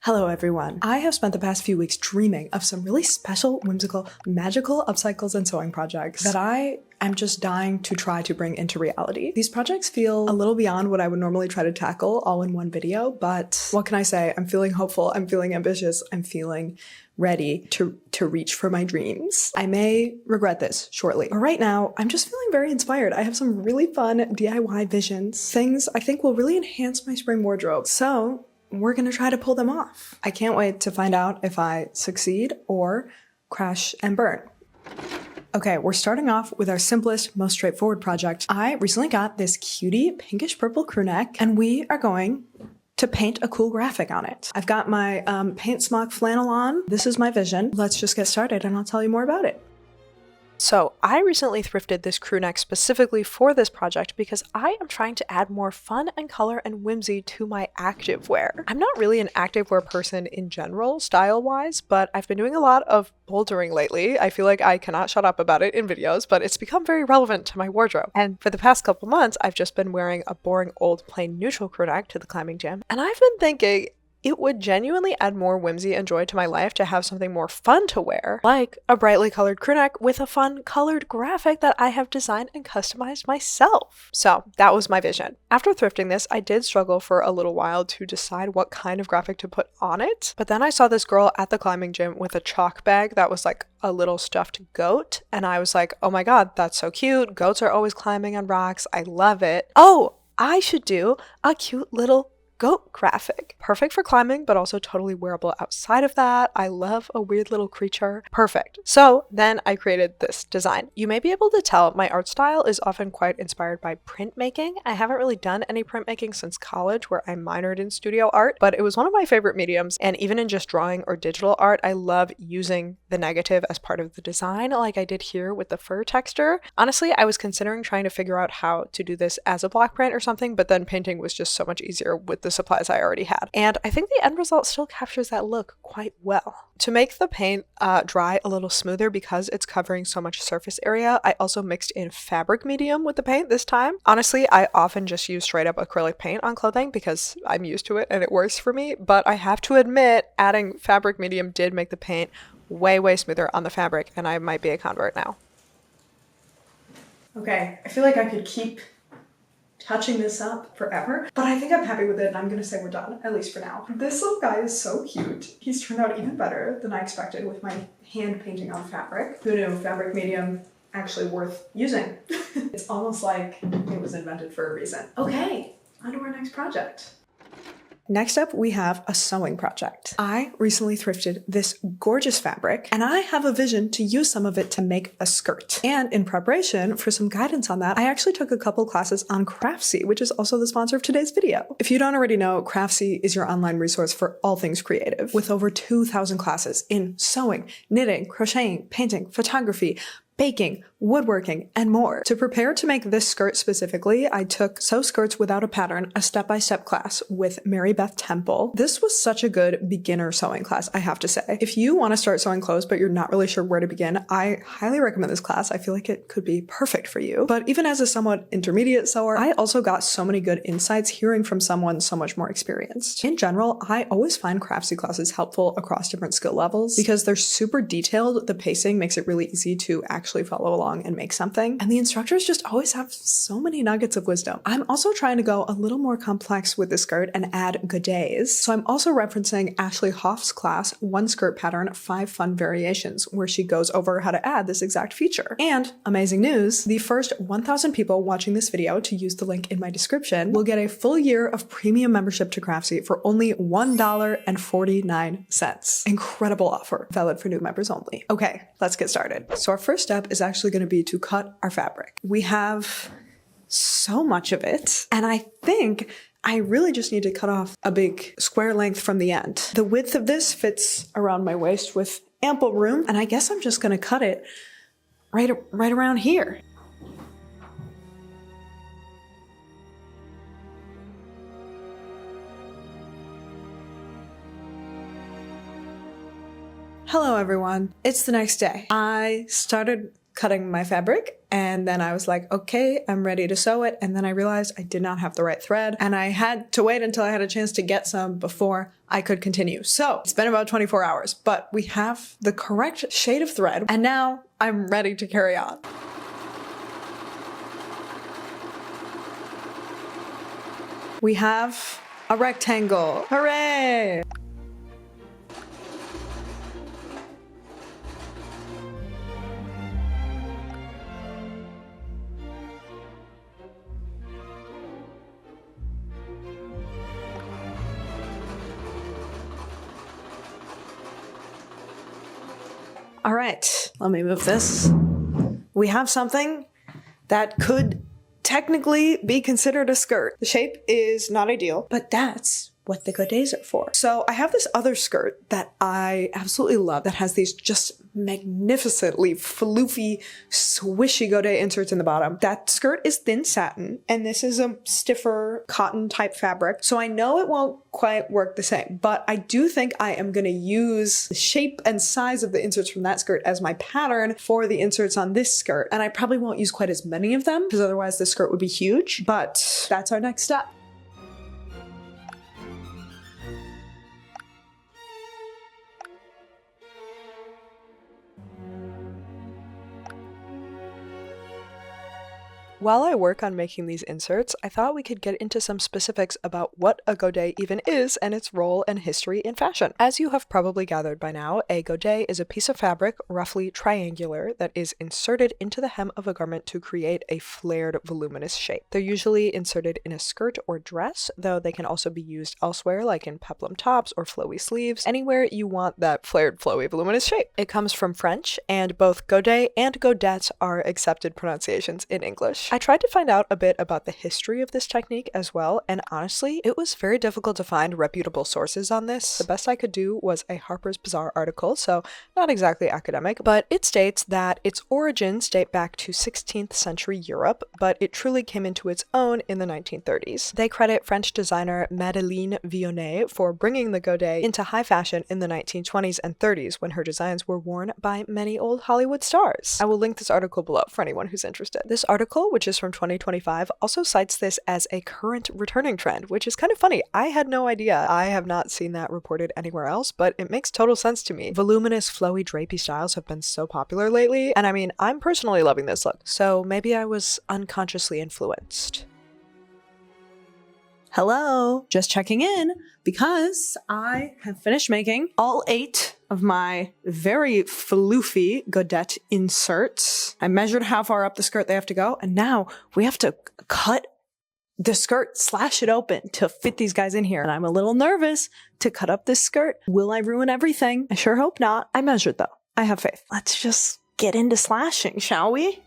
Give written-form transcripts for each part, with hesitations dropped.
Hello everyone. I have spent the past few weeks dreaming of some really special, whimsical, magical upcycles and sewing projects that I am just dying to try to bring into reality. These projects feel a little beyond what I would normally try to tackle all in one video, but what can I say? I'm feeling hopeful, I'm feeling ambitious, I'm feeling ready to reach for my dreams. I may regret this shortly, but right now I'm just feeling very inspired. I have some really fun DIY visions, things I think will really enhance my spring wardrobe. So we're gonna try to pull them off. I can't wait to find out if I succeed or crash and burn. Okay, we're starting off with our simplest, most straightforward project. I recently got this cutie pinkish purple crew neck, and we are going to paint a cool graphic on it. I've got my paint smock flannel on. This is my vision. Let's just get started and I'll tell you more about it. So I recently thrifted this crew neck specifically for this project because I am trying to add more fun and color and whimsy to my activewear. I'm not really an activewear person in general, style-wise, but I've been doing a lot of bouldering lately. I feel like I cannot shut up about it in videos, but it's become very relevant to my wardrobe. And for the past couple months, I've just been wearing a boring old plain neutral crew neck to the climbing gym. And I've been thinking, it would genuinely add more whimsy and joy to my life to have something more fun to wear, like a brightly colored crew neck with a fun colored graphic that I have designed and customized myself. So that was my vision. After thrifting this, I did struggle for a little while to decide what kind of graphic to put on it, but then I saw this girl at the climbing gym with a chalk bag that was like a little stuffed goat, and I was like, oh my god, that's so cute. Goats are always climbing on rocks. I love it. Oh, I should do a cute little goat graphic. Perfect for climbing, but also totally wearable outside of that. I love a weird little creature. Perfect. So then I created this design. You may be able to tell my art style is often quite inspired by printmaking. I haven't really done any printmaking since college, where I minored in studio art, but it was one of my favorite mediums. And even in just drawing or digital art, I love using the negative as part of the design, like I did here with the fur texture. Honestly, I was considering trying to figure out how to do this as a block print or something, but then painting was just so much easier with the supplies I already had. And I think the end result still captures that look quite well. To make the paint dry a little smoother because it's covering so much surface area, I also mixed in fabric medium with the paint this time. Honestly, I often just use straight up acrylic paint on clothing because I'm used to it and it works for me, but I have to admit adding fabric medium did make the paint way smoother on the fabric, and I might be a convert now. Okay, I feel like I could keep touching this up forever, but I think I'm happy with it and I'm gonna say we're done, at least for now. This little guy is so cute. He's turned out even better than I expected with my hand painting on fabric. Who knew fabric medium actually worth using? It's almost like it was invented for a reason. Okay, on to our next project. Next up, we have a sewing project. I recently thrifted this gorgeous fabric, and I have a vision to use some of it to make a skirt. And in preparation for some guidance on that, I actually took a couple classes on Craftsy, which is also the sponsor of today's video. If you don't already know, Craftsy is your online resource for all things creative, with over 2,000 classes in sewing, knitting, crocheting, painting, photography, baking, woodworking, and more. To prepare to make this skirt specifically, I took Sew Skirts Without a Pattern, a step-by-step class with Mary Beth Temple. This was such a good beginner sewing class, I have to say. If you want to start sewing clothes but you're not really sure where to begin, I highly recommend this class. I feel like it could be perfect for you. But even as a somewhat intermediate sewer, I also got so many good insights hearing from someone so much more experienced. In general, I always find Craftsy classes helpful across different skill levels because they're super detailed. The pacing makes it really easy to actually follow along and make something. And the instructors just always have so many nuggets of wisdom. I'm also trying to go a little more complex with the skirt and add godets. So I'm also referencing Ashley Hoff's class, One Skirt Pattern, 5 Fun Variations, where she goes over how to add this exact feature. And amazing news, the first 1,000 people watching this video, to use the link in my description, will get a full year of premium membership to Craftsy for only $1.49. Incredible offer, valid for new members only. Okay, let's get started. So our first step is actually going to be to cut our fabric. We have so much of it, and I think I really just need to cut off a big square length from the end. The width of this fits around my waist with ample room, and I guess I'm just going to cut it right around here. Hello everyone, it's the next day. I started cutting my fabric, and then I was like, okay, I'm ready to sew it. And then I realized I did not have the right thread, and I had to wait until I had a chance to get some before I could continue. So it's been about 24 hours, but we have the correct shade of thread, and now I'm ready to carry on. We have a rectangle. Hooray! All right, let me move this. We have something that could technically be considered a skirt. The shape is not ideal, but that's what the godets are for. So I have this other skirt that I absolutely love that has these just magnificently floofy, swishy godet inserts in the bottom. That skirt is thin satin, and this is a stiffer cotton type fabric. So I know it won't quite work the same, but I do think I am gonna use the shape and size of the inserts from that skirt as my pattern for the inserts on this skirt. And I probably won't use quite as many of them because otherwise this skirt would be huge, but that's our next step. While I work on making these inserts, I thought we could get into some specifics about what a godet even is and its role and history in fashion. As you have probably gathered by now, a godet is a piece of fabric, roughly triangular, that is inserted into the hem of a garment to create a flared, voluminous shape. They're usually inserted in a skirt or dress, though they can also be used elsewhere, like in peplum tops or flowy sleeves, anywhere you want that flared, flowy, voluminous shape. It comes from French, and both godet and godette are accepted pronunciations in English. I tried to find out a bit about the history of this technique as well, and honestly, it was very difficult to find reputable sources on this. The best I could do was a Harper's Bazaar article, so not exactly academic, but it states that its origins date back to 16th century Europe, but it truly came into its own in the 1930s. They credit French designer Madeleine Vionnet for bringing the godet into high fashion in the 1920s and 30s when her designs were worn by many old Hollywood stars. I will link this article below for anyone who's interested. This article, which is from 2025, also cites this as a current returning trend, which is kind of funny. I had no idea. I have not seen that reported anywhere else, but it makes total sense to me. Voluminous, flowy, drapey styles have been so popular lately, and I mean, I'm personally loving this look, so maybe I was unconsciously influenced. Hello, just checking in because I have finished making all 8 of my very floofy godette inserts. I measured how far up the skirt they have to go, and now we have to cut the skirt, slash it open to fit these guys in here. And I'm a little nervous to cut up this skirt. Will I ruin everything? I sure hope not. I measured though. I have faith. Let's just get into slashing, shall we?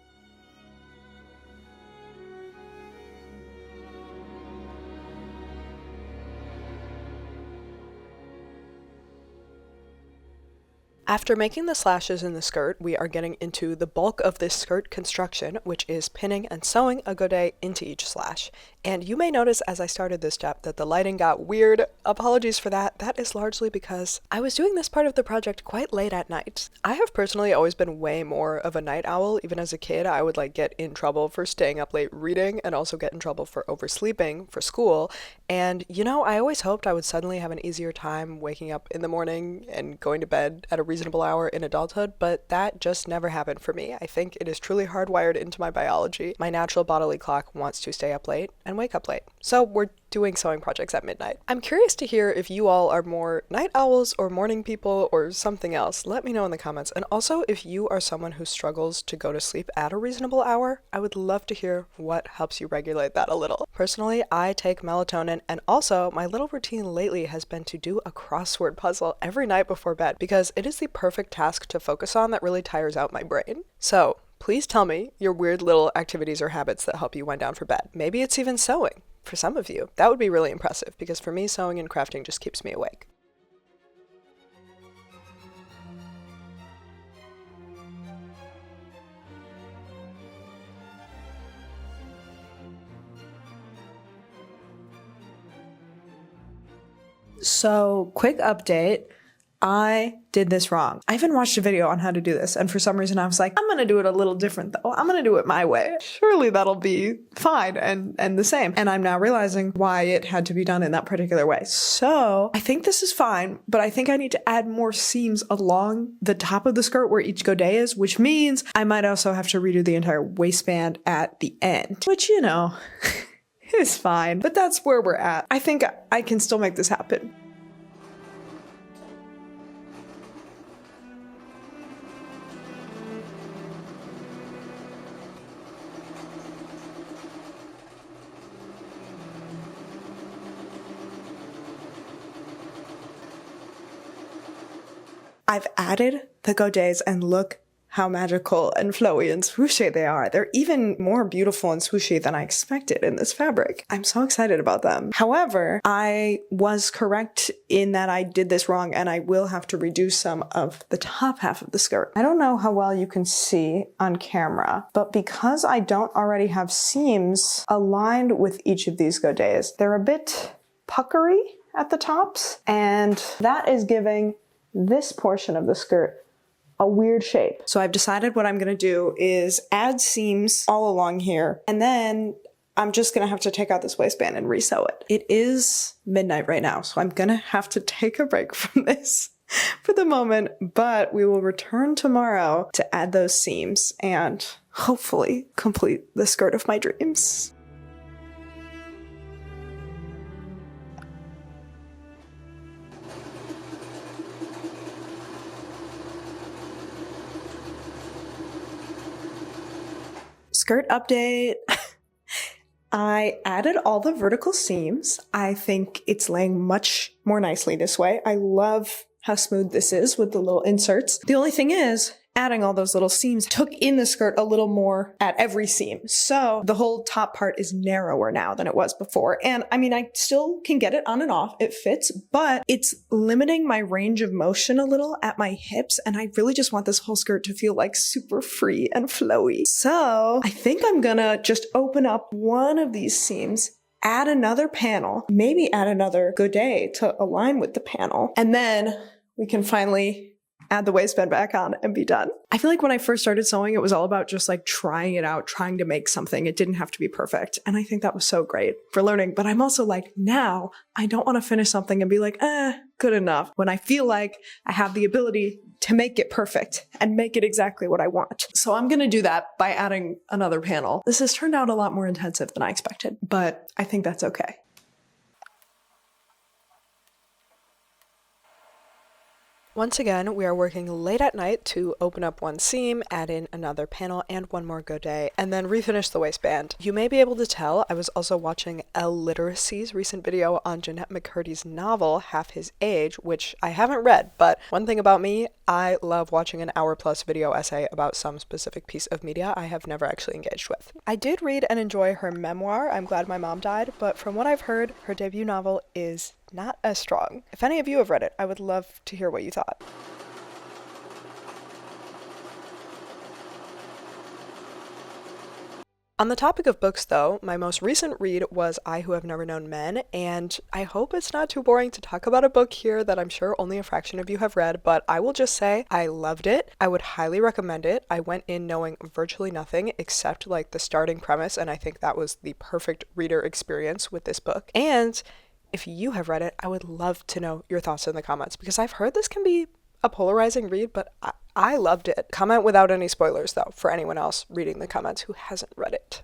After making the slashes in the skirt, we are getting into the bulk of this skirt construction, which is pinning and sewing a godet into each slash. And you may notice as I started this step that the lighting got weird. Apologies for that. That is largely because I was doing this part of the project quite late at night. I have personally always been way more of a night owl. Even as a kid, I would get in trouble for staying up late reading and also get in trouble for oversleeping for school. And I always hoped I would suddenly have an easier time waking up in the morning and going to bed at a reasonable hour in adulthood, but that just never happened for me. I think it is truly hardwired into my biology. My natural bodily clock wants to stay up late and wake up late. So we're doing sewing projects at midnight. I'm curious to hear if you all are more night owls or morning people or something else. Let me know in the comments. And also, if you are someone who struggles to go to sleep at a reasonable hour, I would love to hear what helps you regulate that a little. Personally, I take melatonin, and also my little routine lately has been to do a crossword puzzle every night before bed because it is the perfect task to focus on that really tires out my brain. So please tell me your weird little activities or habits that help you wind down for bed. Maybe it's even sewing. For some of you, that would be really impressive because for me, sewing and crafting just keeps me awake. So, quick update. I did this wrong. I even watched a video on how to do this, and for some reason I was like, I'm gonna do it a little different though. I'm gonna do it my way. Surely that'll be fine and the same. And I'm now realizing why it had to be done in that particular way. So I think this is fine, but I think I need to add more seams along the top of the skirt where each godet is, which means I might also have to redo the entire waistband at the end, which, you know, is fine, but that's where we're at. I think I can still make this happen. I've added the godets and look how magical and flowy and swooshy they are. They're even more beautiful and swooshy than I expected in this fabric. I'm so excited about them. However, I was correct in that I did this wrong and I will have to redo some of the top half of the skirt. I don't know how well you can see on camera, but because I don't already have seams aligned with each of these godets, they're a bit puckery at the tops, and that is giving this portion of the skirt a weird shape. So I've decided what I'm gonna do is add seams all along here, and then I'm just gonna have to take out this waistband and resew it. It is midnight right now, so I'm gonna have to take a break from this for the moment, but we will return tomorrow to add those seams and hopefully complete the skirt of my dreams. Skirt update. I added all the vertical seams. I think it's laying much more nicely this way. I love how smooth this is with the little inserts. The only thing is, adding all those little seams took in the skirt a little more at every seam. So the whole top part is narrower now than it was before. And I mean, I still can get it on and off. It fits, but it's limiting my range of motion a little at my hips. And I really just want this whole skirt to feel like super free and flowy. So I think I'm gonna just open up one of these seams, add another panel, maybe add another godet to align with the panel, and then we can finally add the waistband back on and be done. I feel like when I first started sewing, it was all about just like trying it out, trying to make something. It didn't have to be perfect. And I think that was so great for learning. But I'm also like, now I don't want to finish something and be like, good enough, when I feel like I have the ability to make it perfect and make it exactly what I want. So I'm gonna do that by adding another panel. This has turned out a lot more intensive than I expected, but I think that's okay. Once again, we are working late at night to open up one seam, add in another panel and one more godet, and then refinish the waistband. You may be able to tell I was also watching Elle Literacy's recent video on Jeanette McCurdy's novel, Half His Age, which I haven't read, but one thing about me, I love watching an hour-plus video essay about some specific piece of media I have never actually engaged with. I did read and enjoy her memoir, I'm Glad My Mom Died, but from what I've heard, her debut novel is not as strong. If any of you have read it, I would love to hear what you thought. On the topic of books though, my most recent read was I Who Have Never Known Men, and I hope it's not too boring to talk about a book here that I'm sure only a fraction of you have read, but I will just say I loved it. I would highly recommend it. I went in knowing virtually nothing except like the starting premise, and I think that was the perfect reader experience with this book. And if you have read it, I would love to know your thoughts in the comments, because I've heard this can be a polarizing read, but I loved it. Comment without any spoilers though, for anyone else reading the comments who hasn't read it.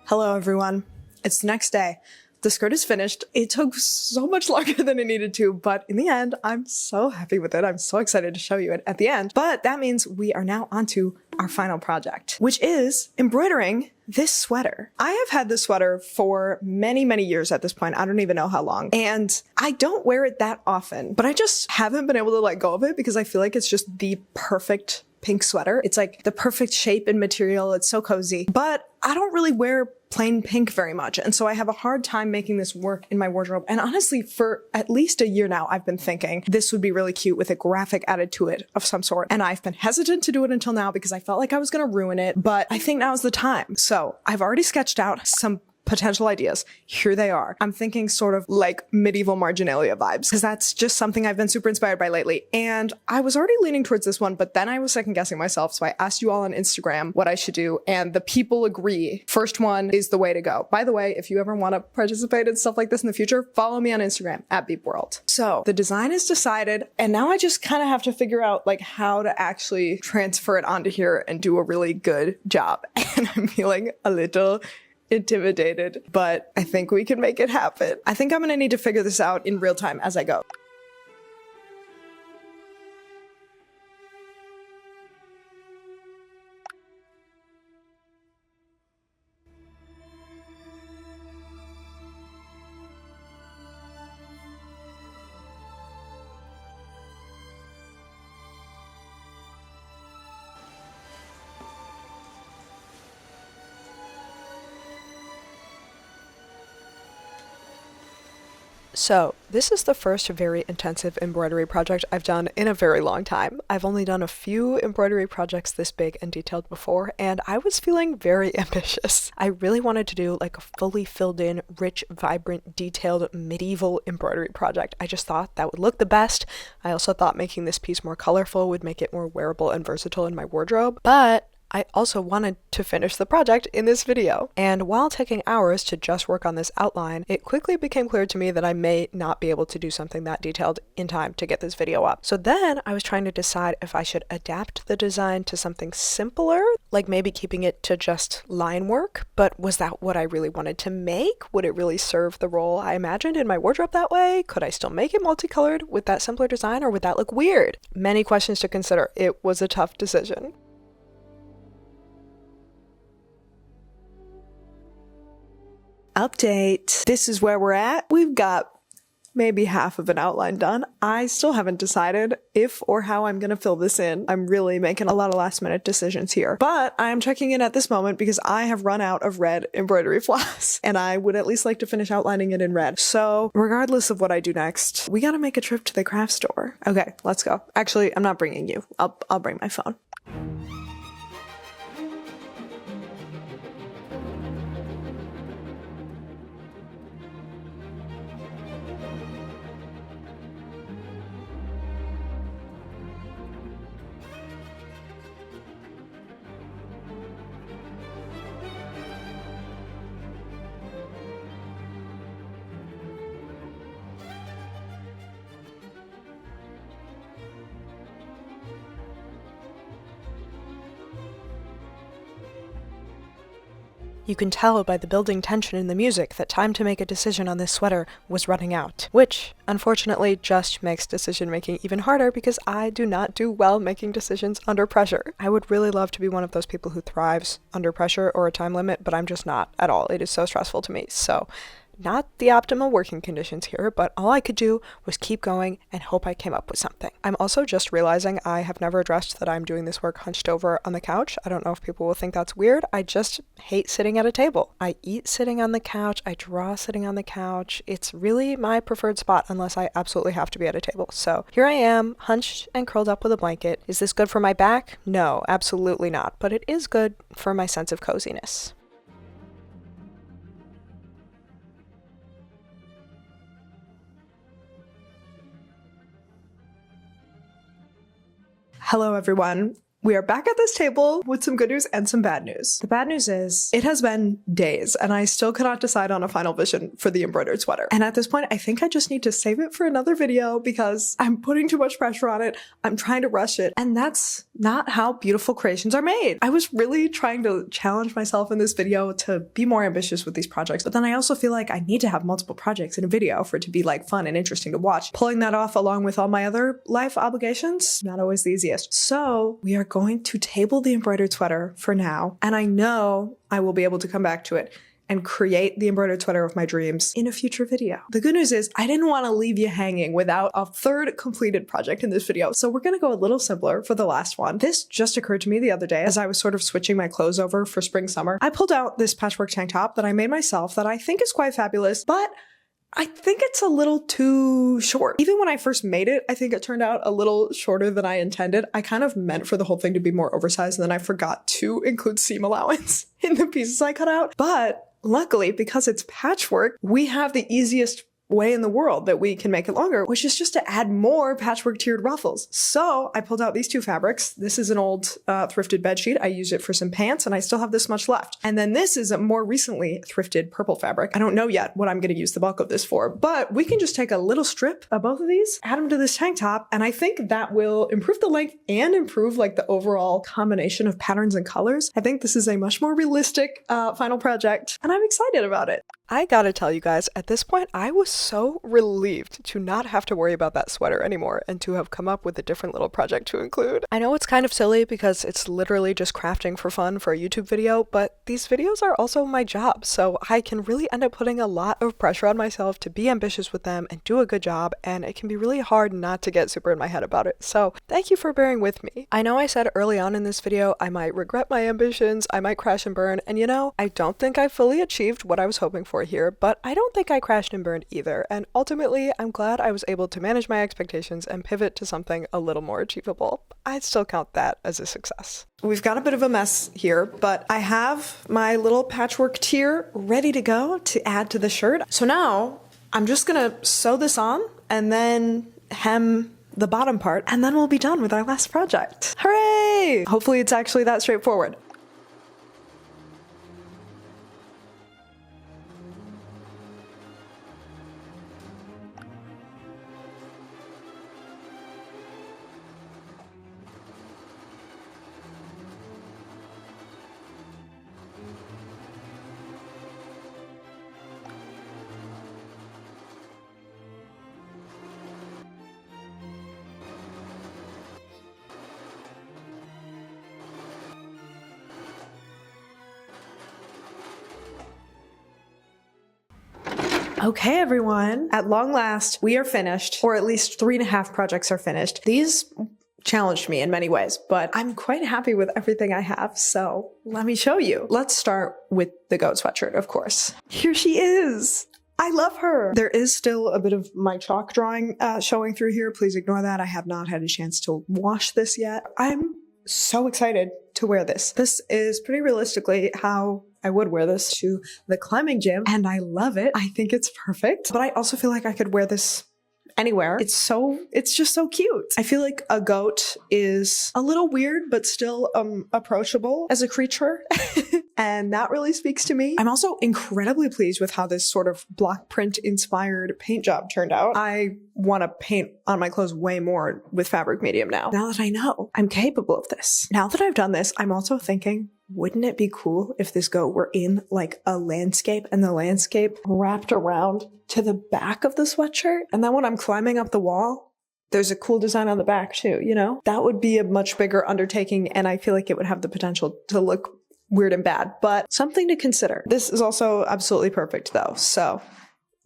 Hello everyone, it's the next day. The skirt is finished. It took so much longer than it needed to, but in the end, I'm so happy with it. I'm so excited to show you it at the end. But that means we are now onto our final project, which is embroidering this sweater. I have had this sweater for many, many years at this point. I don't even know how long. And I don't wear it that often, but I just haven't been able to let go of it because I feel like it's just the perfect pink sweater. It's like the perfect shape and material. It's so cozy, but I don't really wear plain pink very much. And so I have a hard time making this work in my wardrobe. And honestly, for at least a year now, I've been thinking this would be really cute with a graphic added to it of some sort. And I've been hesitant to do it until now because I felt like I was going to ruin it, but I think now's the time. So I've already sketched out some potential ideas. Here they are. I'm thinking sort of like medieval marginalia vibes because that's just something I've been super inspired by lately. And I was already leaning towards this one, but then I was second guessing myself. So I asked you all on Instagram what I should do and the people agree. First one is the way to go. By the way, if you ever want to participate in stuff like this in the future, follow me on Instagram at BeepWorld. So the design is decided and now I just kind of have to figure out like how to actually transfer it onto here and do a really good job. And I'm feeling a little intimidated, but I think we can make it happen. I think I'm gonna need to figure this out in real time as I go. So this is the first very intensive embroidery project I've done in a very long time. I've only done a few embroidery projects this big and detailed before, and I was feeling very ambitious. I really wanted to do like a fully filled in, rich, vibrant, detailed medieval embroidery project. I just thought that would look the best. I also thought making this piece more colorful would make it more wearable and versatile in my wardrobe, but I also wanted to finish the project in this video. And while taking hours to just work on this outline, it quickly became clear to me that I may not be able to do something that detailed in time to get this video up. So then I was trying to decide if I should adapt the design to something simpler, like maybe keeping it to just line work, but was that what I really wanted to make? Would it really serve the role I imagined in my wardrobe that way? Could I still make it multicolored with that simpler design, or would that look weird? Many questions to consider. It was a tough decision. Update. This is where we're at. We've got maybe half of an outline done. I still haven't decided if or how I'm gonna fill this in. I'm really making a lot of last minute decisions here, but I am checking in at this moment because I have run out of red embroidery floss and I would at least like to finish outlining it in red. So regardless of what I do next, we gotta make a trip to the craft store. Okay, let's go. Actually, I'm not bringing you. I'll bring my phone. You can tell by the building tension in the music that time to make a decision on this sweater was running out, which, unfortunately, just makes decision-making even harder because I do not do well making decisions under pressure. I would really love to be one of those people who thrives under pressure or a time limit, but I'm just not at all. It is so stressful to me. So, not the optimal working conditions here, but all I could do was keep going and hope I came up with something. I'm also just realizing I have never addressed that I'm doing this work hunched over on the couch. I don't know if people will think that's weird. I just hate sitting at a table. I eat sitting on the couch. I draw sitting on the couch. It's really my preferred spot unless I absolutely have to be at a table. So here I am, hunched and curled up with a blanket. Is this good for my back? No, absolutely not. But it is good for my sense of coziness. Hello, everyone. We are back at this table with some good news and some bad news. The bad news is it has been days and I still cannot decide on a final vision for the embroidered sweater. And at this point, I think I just need to save it for another video because I'm putting too much pressure on it. I'm trying to rush it. And that's not how beautiful creations are made. I was really trying to challenge myself in this video to be more ambitious with these projects. But then I also feel like I need to have multiple projects in a video for it to be like fun and interesting to watch. Pulling that off along with all my other life obligations, not always the easiest. So we are going to table the embroidered sweater for now. And I know I will be able to come back to it and create the embroidered sweater of my dreams in a future video. The good news is I didn't want to leave you hanging without a third completed project in this video, so we're gonna go a little simpler for the last one. This just occurred to me the other day as I was sort of switching my clothes over for spring summer. I pulled out this patchwork tank top that I made myself that I think is quite fabulous, but I think it's a little too short. Even when I first made it, I think it turned out a little shorter than I intended. I kind of meant for the whole thing to be more oversized, and then I forgot to include seam allowance in the pieces I cut out. But luckily, because it's patchwork, we have the easiest way in the world that we can make it longer, which is just to add more patchwork tiered ruffles. So I pulled out these two fabrics. This is an old thrifted bedsheet. I used it for some pants and I still have this much left. And then this is a more recently thrifted purple fabric. I don't know yet what I'm going to use the bulk of this for, but we can just take a little strip of both of these, add them to this tank top, and I think that will improve the length and improve like the overall combination of patterns and colors. I think this is a much more realistic final project, and I'm excited about it. I gotta tell you guys, at this point, I was so relieved to not have to worry about that sweater anymore and to have come up with a different little project to include. I know it's kind of silly because it's literally just crafting for fun for a YouTube video, but these videos are also my job, so I can really end up putting a lot of pressure on myself to be ambitious with them and do a good job, and it can be really hard not to get super in my head about it. So thank you for bearing with me. I know I said early on in this video I might regret my ambitions, I might crash and burn, and you know, I don't think I fully achieved what I was hoping for here, but I don't think I crashed and burned either, and ultimately I'm glad I was able to manage my expectations and pivot to something a little more achievable. I'd still count that as a success. We've got a bit of a mess here, but I have my little patchwork tier ready to go to add to the shirt. So now I'm just gonna sew this on and then hem the bottom part, and then we'll be done with our last project. Hooray! Hopefully it's actually that straightforward. Okay, everyone, at long last, we are finished, or at least 3.5 projects are finished. These challenged me in many ways, but I'm quite happy with everything I have, so let me show you. Let's start with the goat sweatshirt, of course. Here she is! I love her! There is still a bit of my chalk drawing showing through here. Please ignore that. I have not had a chance to wash this yet. I'm so excited to wear this. This is pretty realistically how I would wear this to the climbing gym, and I love it. I think it's perfect, but I also feel like I could wear this anywhere. It's just so cute. I feel like a goat is a little weird, but still approachable as a creature. And that really speaks to me. I'm also incredibly pleased with how this sort of block print inspired paint job turned out. I want to paint on my clothes way more with fabric medium now that I know I'm capable of this. Now that I've done this, I'm also thinking, wouldn't it be cool if this goat were in like a landscape and the landscape wrapped around to the back of the sweatshirt? And then when I'm climbing up the wall, there's a cool design on the back too, you know? That would be a much bigger undertaking, and I feel like it would have the potential to look weird and bad, but something to consider. This is also absolutely perfect though, so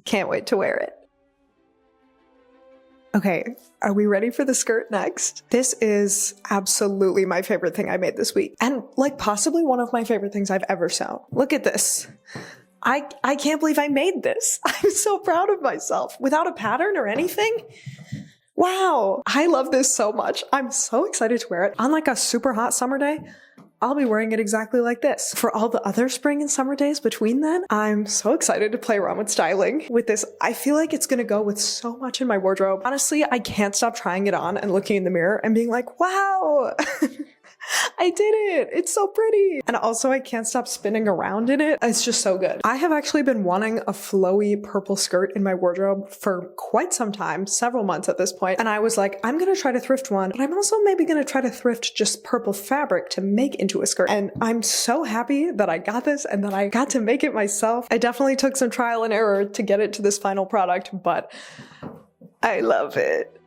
can't wait to wear it. Okay, are we ready for the skirt next? This is absolutely my favorite thing I made this week, and like possibly one of my favorite things I've ever sewn. Look at this. I can't believe I made this. I'm so proud of myself without a pattern or anything. Wow, I love this so much. I'm so excited to wear it on like a super hot summer day. I'll be wearing it exactly like this. For all the other spring and summer days between then, I'm so excited to play around with styling with this. I feel like it's gonna go with so much in my wardrobe. Honestly, I can't stop trying it on and looking in the mirror and being like, wow, I did it. It's so pretty. And also I can't stop spinning around in it. It's just so good. I have actually been wanting a flowy purple skirt in my wardrobe for quite some time, several months at this point. And I was like, I'm gonna try to thrift one, but I'm also maybe gonna try to thrift just purple fabric to make into a skirt. And I'm so happy that I got this and that I got to make it myself. I definitely took some trial and error to get it to this final product, but I love it.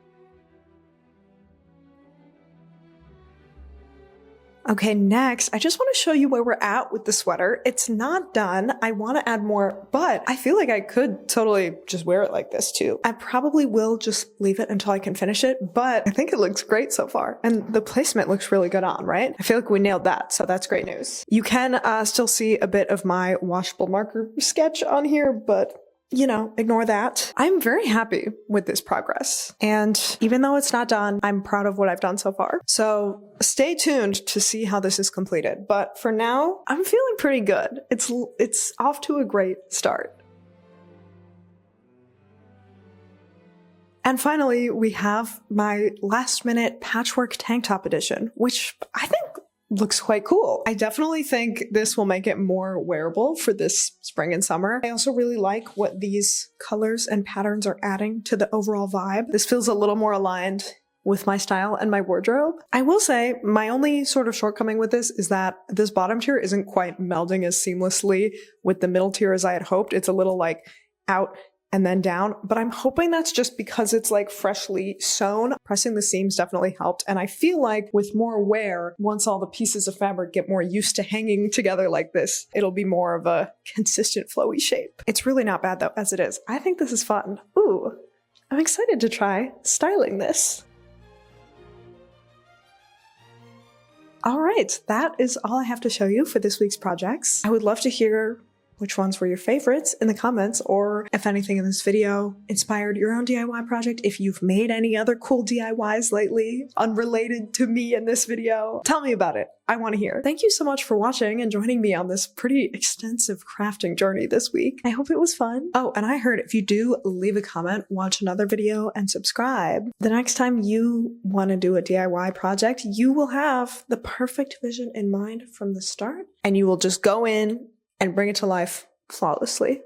Okay, next, I just want to show you where we're at with the sweater. It's not done. I want to add more, but I feel like I could totally just wear it like this too. I probably will just leave it until I can finish it, but I think it looks great so far. And the placement looks really good on, right? I feel like we nailed that, so that's great news. You can still see a bit of my washable marker sketch on here, but you know, ignore that. I'm very happy with this progress. And even though it's not done, I'm proud of what I've done so far. So stay tuned to see how this is completed. But for now, I'm feeling pretty good. It's off to a great start. And finally, we have my last minute patchwork tank top edition, which I think looks quite cool. I definitely think this will make it more wearable for this spring and summer. I also really like what these colors and patterns are adding to the overall vibe. This feels a little more aligned with my style and my wardrobe. I will say my only sort of shortcoming with this is that this bottom tier isn't quite melding as seamlessly with the middle tier as I had hoped. It's a little like out and then down, but I'm hoping that's just because it's like freshly sewn. Pressing the seams definitely helped, and I feel like with more wear, once all the pieces of fabric get more used to hanging together like this, it'll be more of a consistent flowy shape. It's really not bad though, as it is. I think this is fun. Ooh, I'm excited to try styling this. All right, that is all I have to show you for this week's projects. I would love to hear which ones were your favorites in the comments, or if anything in this video inspired your own DIY project, if you've made any other cool DIYs lately unrelated to me in this video. Tell me about it. I want to hear. Thank you so much for watching and joining me on this pretty extensive crafting journey this week. I hope it was fun. Oh, and I heard if you do leave a comment, watch another video, and subscribe, the next time you want to do a DIY project, you will have the perfect vision in mind from the start, and you will just go in and bring it to life flawlessly.